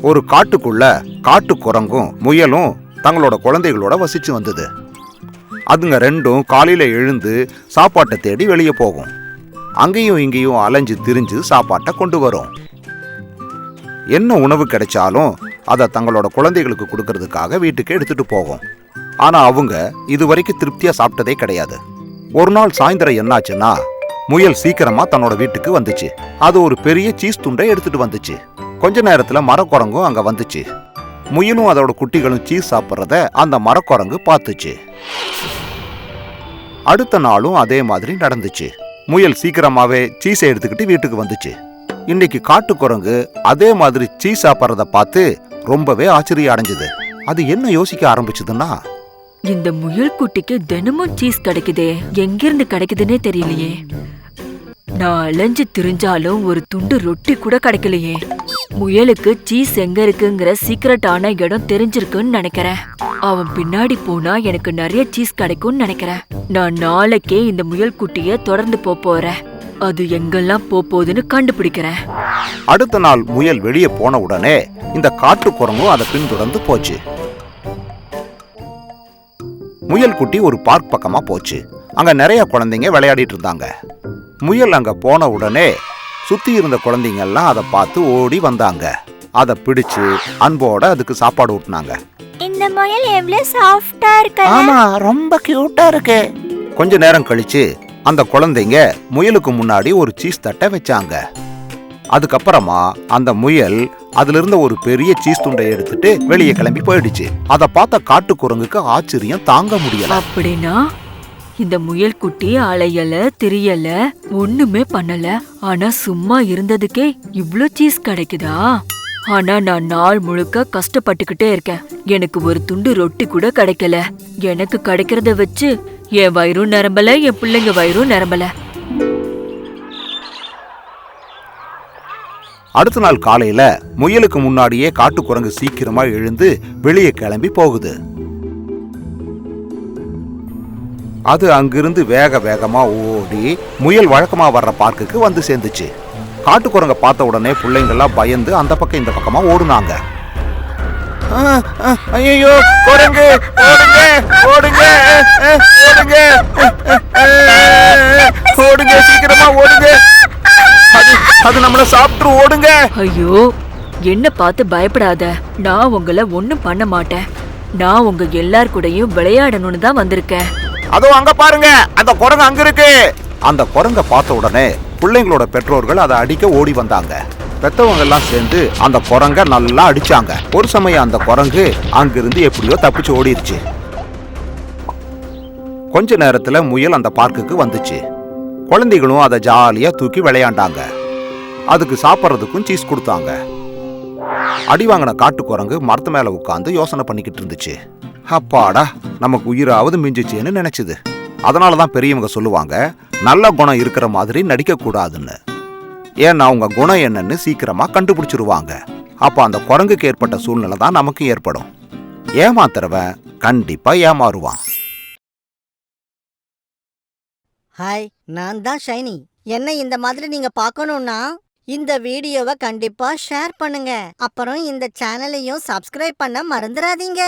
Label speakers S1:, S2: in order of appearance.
S1: ஒரு காட்டுக்குள்ள காட்டு குரங்கும் முயலும் தங்களோட குழந்தைகளோட வசிச்சு வந்தது. அதுங்க ரெண்டும் காலையில எழுந்து சாப்பாட்டை தேடி வெளியே போகும். அங்கேயும் இங்கேயும் அலைஞ்சு திரிஞ்சு சாப்பாட்டை கொண்டு வரும். என்ன உணவு கிடைச்சாலும் அதை தங்களோட குழந்தைகளுக்கு கொடுக்கறதுக்காக வீட்டுக்கு எடுத்துட்டு போகும். ஆனா அவங்க இதுவரைக்கும் திருப்தியா சாப்பிட்டதே கிடையாது. ஒரு நாள் சாயந்தரம் என்னாச்சுன்னா, முயல் சீக்கிரமா தன்னோட வீட்டுக்கு வந்துச்சு. அது ஒரு பெரிய சீஸ் துண்டை எடுத்துட்டு வந்துச்சு. கொஞ்ச நேரத்துல மரக்குரங்கும் அங்க வந்துச்சு. முயலும் அதோட குட்டிகளும் சீஸ் சாப்பிட்றத அந்த மரக்குரங்கு பார்த்துச்சு. அடுத்த நாளும் அதே மாதிரி நடந்துச்சு. முயல் சீக்கிரமாவே சீஸை எடுத்துக்கிட்டு வீட்டுக்கு வந்துச்சு. இன்னைக்கு காட்டுக்குரங்கு அதே மாதிரி சீஸ் சாப்பிட்றத பார்த்து ரொம்பவே ஆச்சரியம் அடைஞ்சது. அது என்ன யோசிக்க ஆரம்பிச்சதுன்னா,
S2: இந்த முயல் குட்டிக்கு தினமும் சீஸ் கிடைக்குதே, எங்கிருந்து கிடைக்குதுன்னே தெரியலையே. நான் அலைஞ்சு திரிஞ்சாலும் ஒரு துண்டு ரொட்டி கூட கிடைக்கலையே. முயலுக்கு சீஸ் எங்க இருக்குங்கிற சீக்கிரட்டான இடம் தெரிஞ்சிருக்குன்னு நினைக்கிறேன். அவன் பின்னாடி போனா எனக்கு நிறைய சீஸ் கிடைக்கும்னு நினைக்கிறேன். நான் நாளைக்கே இந்த முயல் குட்டிய தொடர்ந்து போறேன். அது எங்கெல்லாம் போகுதுன்னு கண்டுபிடிக்கிறேன்.
S1: அடுத்த நாள் முயல் வெளியே போன உடனே இந்த காட்டுக்குரங்கும் அதை பின்தொடர்ந்து போச்சு. முயல் குட்டி ஒரு பார்க் பக்கமா போச்சு. அங்க நிறைய குழந்தைங்க விளையாடிட்டு இருந்தாங்க. முயல் அங்க போன உடனே சுத்தி இருந்த குழந்தைங்க எல்லாம் அதை பார்த்து ஓடி வந்தாங்க. அதை பிடிச்சு அன்போட அதுக்கு சாப்பாடு ஊட்டினாங்க.
S3: இந்த முயல் எவ்வளவு சாஃப்ட்டா இருக்கு.
S1: ஆமா, ரொம்ப கியூட்டா இருக்கு. கொஞ்ச நேரம் கழிச்சு அந்த குழந்தைங்க முயலுக்கு முன்னாடி ஒரு சீஸ் தட்டை வச்சாங்க. அதுக்கப்புறமா அந்த முயல் அதுல இருந்த ஒரு பெரிய சீஸ் துண்டை எடுத்துட்டு வெளியே கிளம்பி போயிடுச்சு. அதை பார்த்த காட்டுக்குரங்குக்கு ஆச்சரியம் தாங்க முடியல.
S2: அப்படின்னா இந்த முயல் குட்டி அலையல திரியல ஒண்ணுமே பண்ணல, ஆனா சும்மா இருந்ததுக்கே இவ்ளோ சீஸ் கிடைக்குதா? ஆனா நான் நாள் முழுக்க கஷ்டப்பட்டுக்கிட்டே இருக்கேன். எனக்கு ஒரு துண்டு ரொட்டி கூட கிடைக்கல. எனக்கு கிடைக்கிறத வச்சு என் வயிறும் நிரம்பல, என் பிள்ளைங்க வயிறும் நிரம்பல.
S1: அடுத்த நாள் காலையில முயலுக்கு முன்னாடியே காட்டுக்குரங்கு சீக்கிரமா எழுந்து வெளியே கிளம்பி போகுது. அது அங்கிருந்து வேக வேகமா ஓடி முயல் வழக்கமா வர்ற பார்க்குக்கு வந்து சேர்ந்துச்சு. காட்டுக்குரங்க பார்த்த உடனே பிள்ளைங்கெல்லாம் பயந்து அந்த பக்கம் இந்த பக்கமா ஓடுனாங்க. ஐயோ, குரங்கு, ஓடுங்க, ஓடுங்க, ஓடுங்க, ஓடுங்க, சீக்கிரமா ஓடுங்க, அது நம்மள சாப்பிட்டு ஓடுங்க.
S2: ஐயோ, என்ன பார்த்து பயப்படாத. நான் உங்களை ஒண்ணும் பண்ண மாட்டேன். நான் உங்க எல்லார் கூடயும் விளையாடணும்னு தான் வந்திருக்கேன்.
S1: அதோ அங்க பாருங்க, அந்த குரங்கு அங்க இருக்கு. அந்த குரங்க பார்த்த உடனே பிள்ளைங்களோட பெற்றோர்கள் அதை அடிக்க ஓடி வந்தாங்க. பெத்தவங்க எல்லாம் சேர்ந்து அந்த குரங்க நல்லா அடிச்சாங்க. ஒரு சமயம் அந்த குரங்கு அங்கிருந்து எப்படியோ தப்பிச்சு ஓடிடுச்சு. கொஞ்ச நேரத்துல முயல் அந்த பார்க்குக்கு வந்துச்சு. குழந்தைகளும் அதை ஜாலியா தூக்கி விளையாண்டாங்க. அதுக்கு சாப்பிட்றதுக்கும் சீஸ் கொடுத்தாங்க. அடி வாங்கின காட்டுக்குரங்கு மரத்து மேல உட்காந்து யோசனை பண்ணிக்கிட்டு இருந்துச்சு. அப்பாடா, நமக்கு உயிராவது மிஞ்சிச்சேன்னு நினைச்சுது. அதனாலதான் பெரியவங்க சொல்லுவாங்க, நல்ல குணம் இருக்கிற மாதிரி நடிக்க கூடாதுன்னு. ஏன்னா அவங்க குணம் என்னன்னு சீக்கிரமா கண்டுபிடிச்சிருவாங்க. அப்ப அந்த குரங்குக்கு ஏற்பட்ட சூழ்நிலை தான் நமக்கு ஏற்படும். ஏமாத்துறவன் கண்டிப்பா ஏமாறுவான்.
S4: ஹாய், நான் தான் ஷைனி. என்ன இந்த மாதிரி நீங்க பார்க்கணும்னா இந்த வீடியோவை கண்டிப்பா ஷேர் பண்ணுங்க. அப்புறம் இந்த சேனலையும் சப்ஸ்கிரைப் பண்ண மறந்துடாதீங்க.